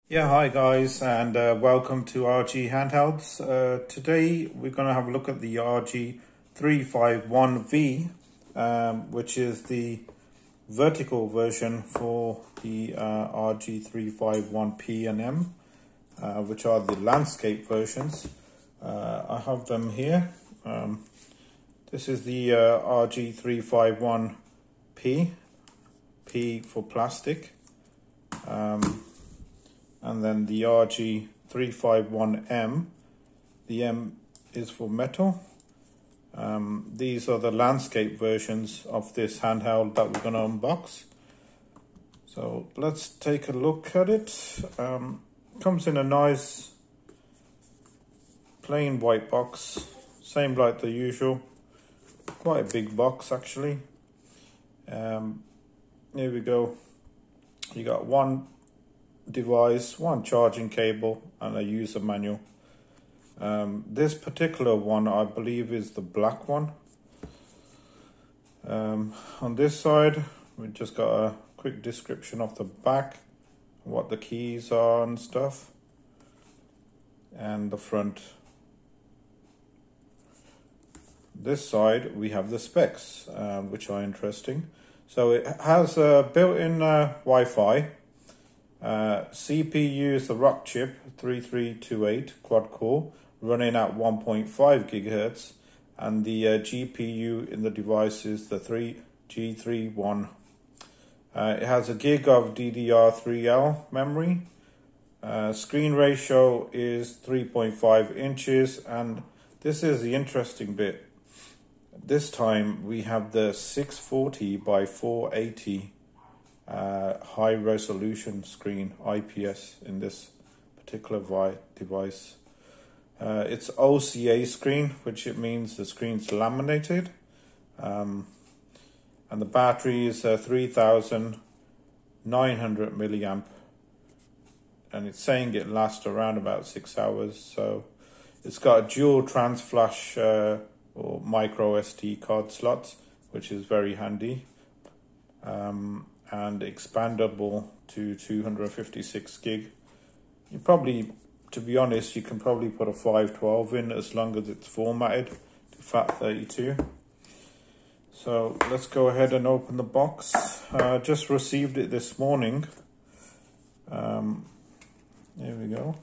Yeah, hi guys, and welcome to RGHandhelds. Today we're going to have a look at the RG351V, which is the vertical version for the RG351P and M, which are the landscape versions. I have them here. This is the RG351P, P for plastic. And then the RG351M, the M is for metal. These are the landscape versions of this handheld that we're going to unbox. So let's take a look at it. Comes in a nice plain white box, same like the usual. Quite a big box actually. Here we go. You got one device, one charging cable, and a user manual. This particular one I believe is the black one. On this side we just got a quick description of the back, what the keys are and stuff, and the front. This side we have the specs, which are interesting. So it has a built-in Wi-Fi. CPU is the Rock chip 3328 quad core running at 1.5 gigahertz, and the GPU in the device is the RG351. It has a gig of DDR3L memory. Screen ratio is 3.5 inches, and this is the interesting bit. This time we have the 640 by 480 high resolution screen, IPS, in this particular device. It's OCA screen, which it means the screen's laminated, and the battery is 3900 milliamp, and it's saying it lasts around about 6 hours. So it's got a dual trans flash or micro SD card slots, which is very handy. And expandable to 256 gig. You probably, to be honest, you can probably put a 512 in as long as it's formatted to FAT32. So let's go ahead and open the box. Just received it this morning. Here we go.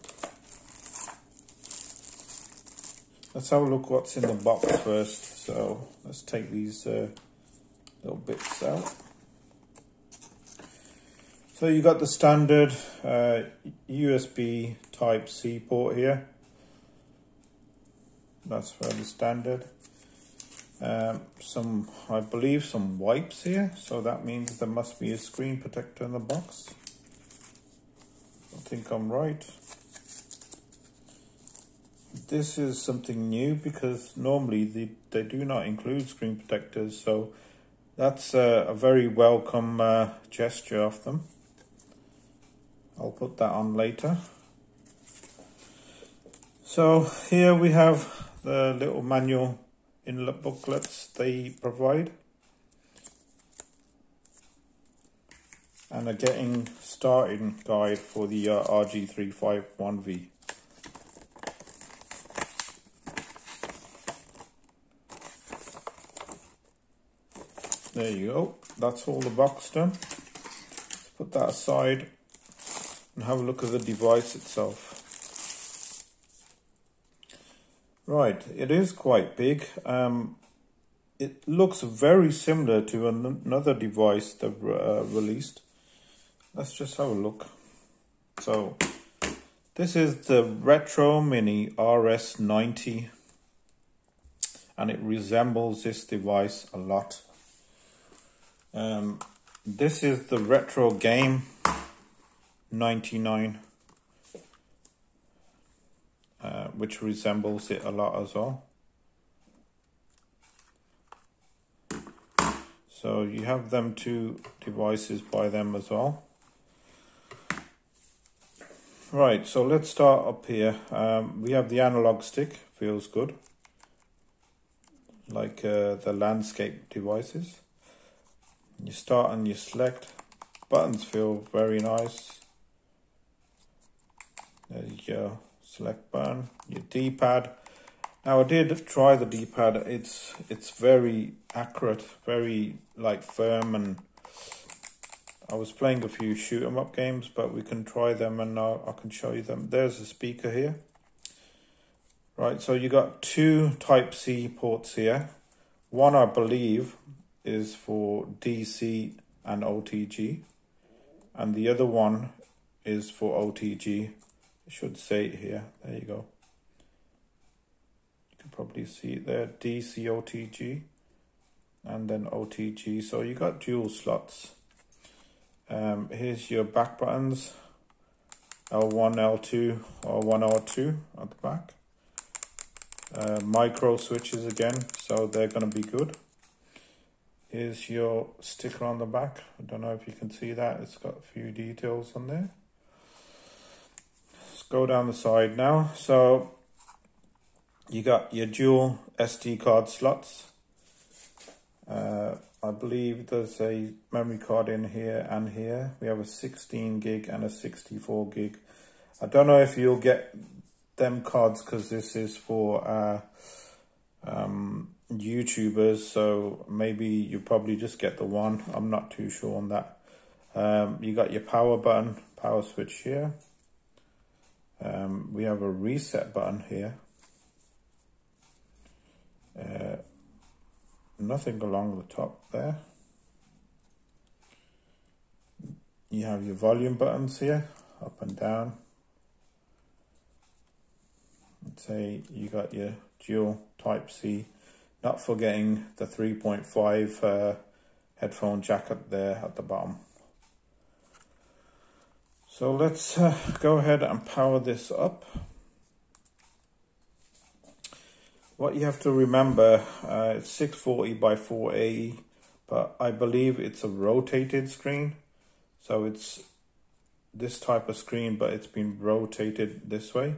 Let's have a look what's in the box first. So let's take these little bits out. So you got the standard USB Type-C port here. That's fairly standard. I believe some wipes here, so that means there must be a screen protector in the box. I think I'm right. This is something new because normally they do not include screen protectors, so that's a very welcome gesture of them. I'll put that on later. So here we have the little manual inlet booklets they provide, and a getting started guide for the RG351V. There you go, that's all the box done. Let's put that aside and have a look at the device itself. Right, it is quite big. It looks very similar to another device they've released. Let's just have a look. So this is the Retro Mini RS90, and it resembles this device a lot. This is the Retro Game 99, which resembles it a lot as well. So you have them two devices by them as well. Right, so let's start up here. We have the analog stick, feels good, like the landscape devices. You start and you select. Buttons feel very nice. your select button, your D-pad. Now I did try the D-pad. It's very accurate, very like firm, and I was playing a few shoot 'em up games, but we can try them and I can show you them. There's the speaker here. Right, so you got two Type-C ports here. One, I believe, is for DC and OTG, and the other one is for OTG. I should say it here. There you go. You can probably see it there. DC OTG and then OTG. So you got dual slots. Here's your back buttons, L1, L2, or 1 or 2 at the back. Micro switches again, so they're going to be good. Here's your sticker on the back. I don't know if you can see that. It's got a few details on there. Let's go down the side now. So you got your dual SD card slots. I believe there's a memory card in here and here. We have a 16 gig and a 64 gig. I don't know if you'll get them cards because this is for YouTubers, so maybe you probably just get the one. I'm not too sure on that. You got your power button, power switch here. We have a reset button here. Nothing along the top there. You have your volume buttons here, up and down. Let's say you got your dual Type-C, not forgetting the 3.5 headphone jack up there at the bottom. So let's go ahead and power this up. What you have to remember, it's 640 by 480, but I believe it's a rotated screen. So it's this type of screen, but it's been rotated this way.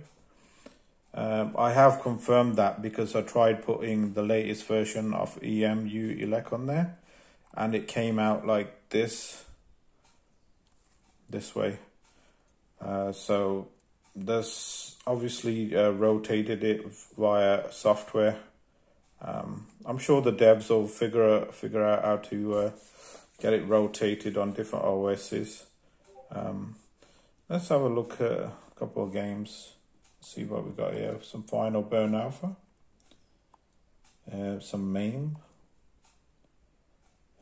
I have confirmed that because I tried putting the latest version of EMU Elec on there, and it came out like this way. So there's obviously rotated it via software. I'm sure the devs will figure out how to get it rotated on different OSs. Let's have a look at a couple of games. See what we got here. Some Final Burn Alpha, some MAME,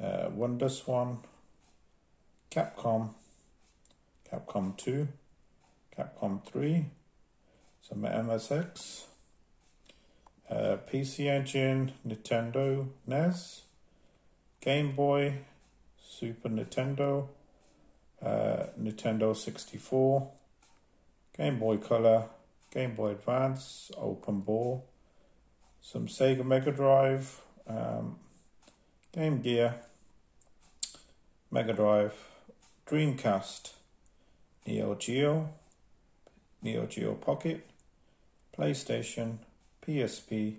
WonderSwan, Capcom 2, Capcom 3, some MSX, PC Engine, Nintendo NES, Game Boy, Super Nintendo, Nintendo 64, Game Boy Color, Game Boy Advance, Open Ball, some Sega Mega Drive, Game Gear, Mega Drive, Dreamcast, Neo Geo Pocket, PlayStation, PSP,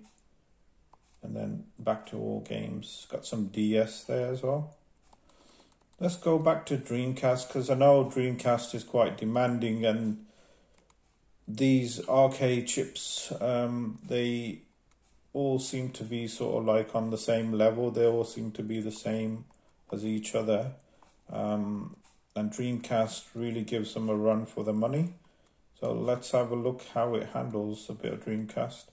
and then back to all games. Got some DS there as well. Let's go back to Dreamcast because I know Dreamcast is quite demanding, and these arcade chips, they all seem to be sort of like on the same level. They all seem to be the same as each other. And Dreamcast really gives them a run for the money. So let's have a look how it handles a bit of Dreamcast.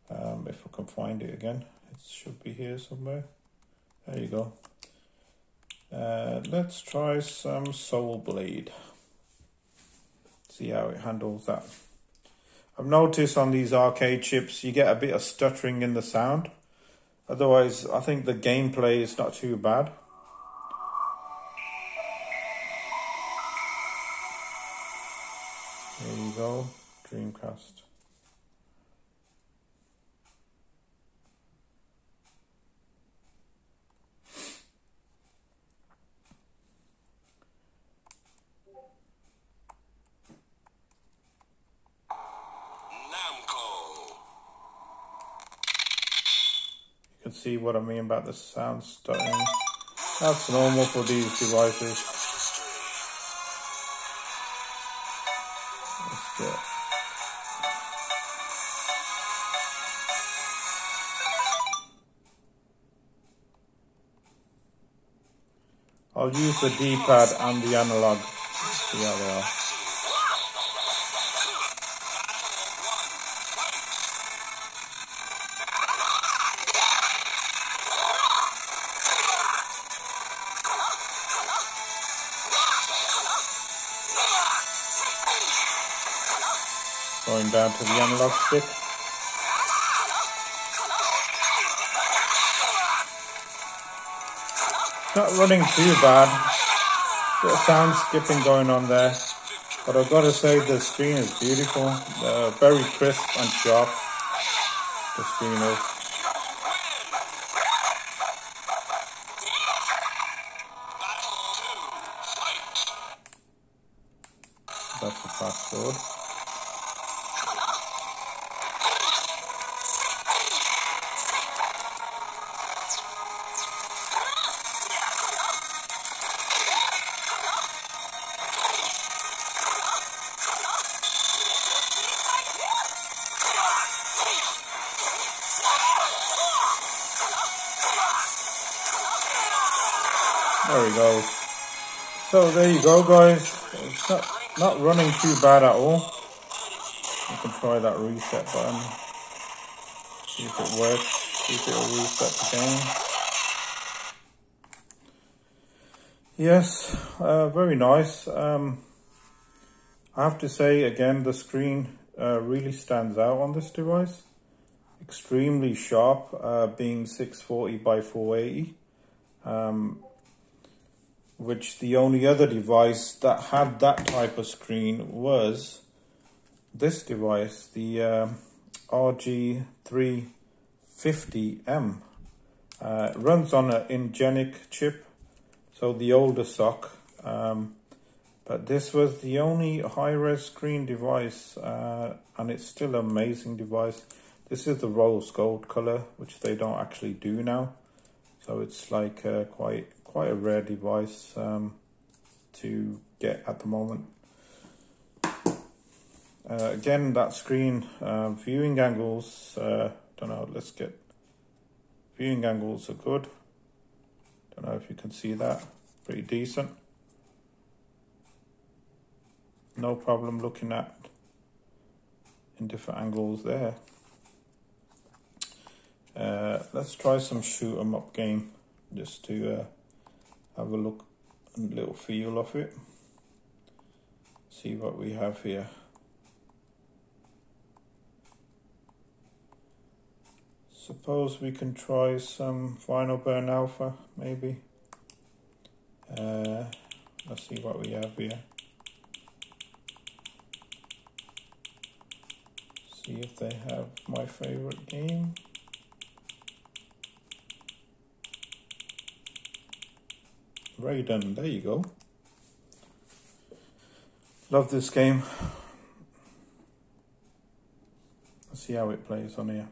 If I can find it again. It should be here somewhere. There you go. Let's try some Soul Blade. See how it handles that. I've noticed on these arcade chips you get a bit of stuttering in the sound. Otherwise, I think the gameplay is not too bad. There you go, Dreamcast. You can see what I mean about the sound stuttering. That's normal for these devices. Let's get I'll use the D-pad and the analog. See how they are. Going down to the analog stick. Not running too bad. Bit of sound skipping going on there, but I've got to say the screen is beautiful. Very crisp and sharp. The screen is. That's the fast forward. There he goes. So there you go, guys. It's not running too bad at all. You can try that reset button. See if it works. See if it'll reset the game. Yes, very nice. I have to say again, the screen really stands out on this device. Extremely sharp, being 640 by 480. Which the only other device that had that type of screen was this device, the RG351V. It runs on an Anbernic chip, so the older SoC. But this was the only high-res screen device, and it's still an amazing device. This is the rose gold color, which they don't actually do now. So it's like quite a rare device to get at the moment. Again, that screen, viewing angles, don't know, let's get, viewing angles are good. Don't know if you can see that, pretty decent. No problem looking at in different angles there. Let's try some shoot 'em up game just to have a look and a little feel of it. See what we have here. Suppose we can try some Final Burn Alpha, maybe. Let's see what we have here. See if they have my favorite game. Raiden, there you go. Love this game. Let's see how it plays on here.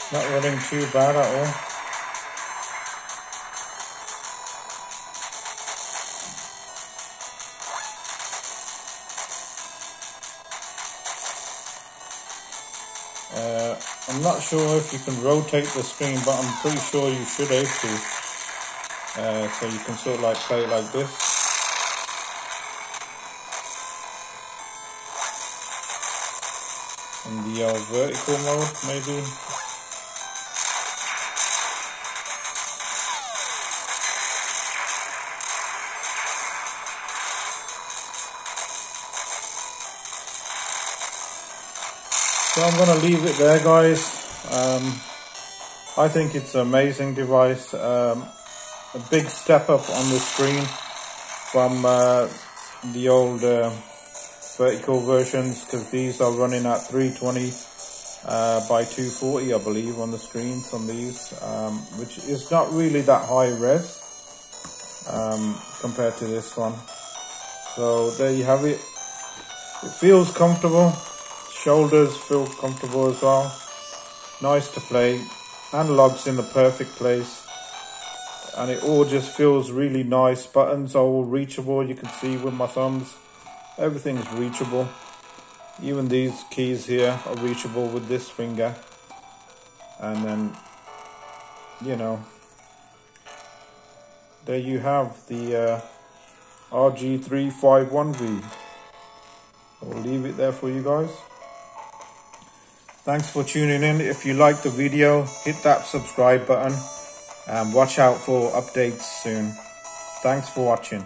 Not running too bad at all. I'm not sure if you can rotate the screen, but I'm pretty sure you should be able to. So you can sort of like play it like this. In the vertical mode, maybe. So I'm going to leave it there, guys. I think it's an amazing device. A big step up on the screen from the old vertical versions, because these are running at 320 by 240, I believe, on the screens on these, which is not really that high res compared to this one. So there you have it. It feels comfortable. Shoulders feel comfortable as well. Nice to play. Analog's in the perfect place. And it all just feels really nice. Buttons are all reachable. You can see with my thumbs. Everything's reachable. Even these keys here are reachable with this finger. And then, you know, there you have the RG351V. I'll leave it there for you guys. Thanks for tuning in. If you liked the video, hit that subscribe button and watch out for updates soon. Thanks for watching.